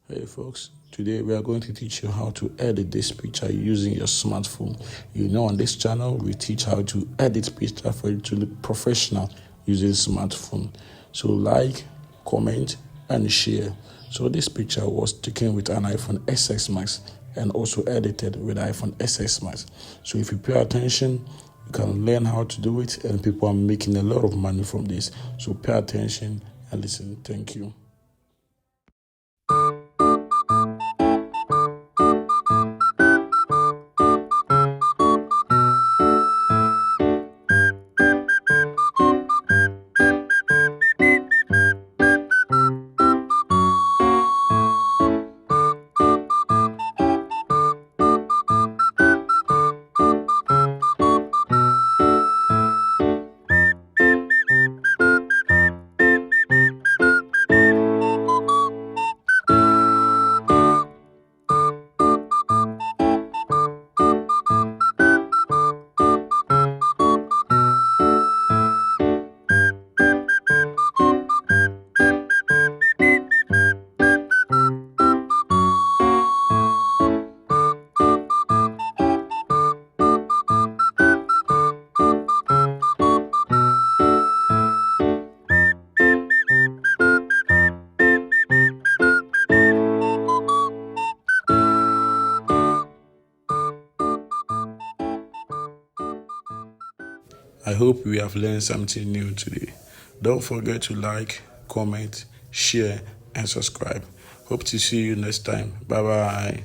Hey folks, today we are going to teach you how to edit this picture using your smartphone. On this channel, we teach how to edit picture for you to look professional using smartphone. So like, comment, and share. So this picture was taken with an iPhone XS Max and also edited with iPhone XS Max. So if you pay attention, you can learn how to do it, and people are making a lot of money from this. So pay attention and listen. Thank you. I hope we have learned something new today. Don't forget to like, comment, share, and subscribe. Hope to see you next time. Bye bye.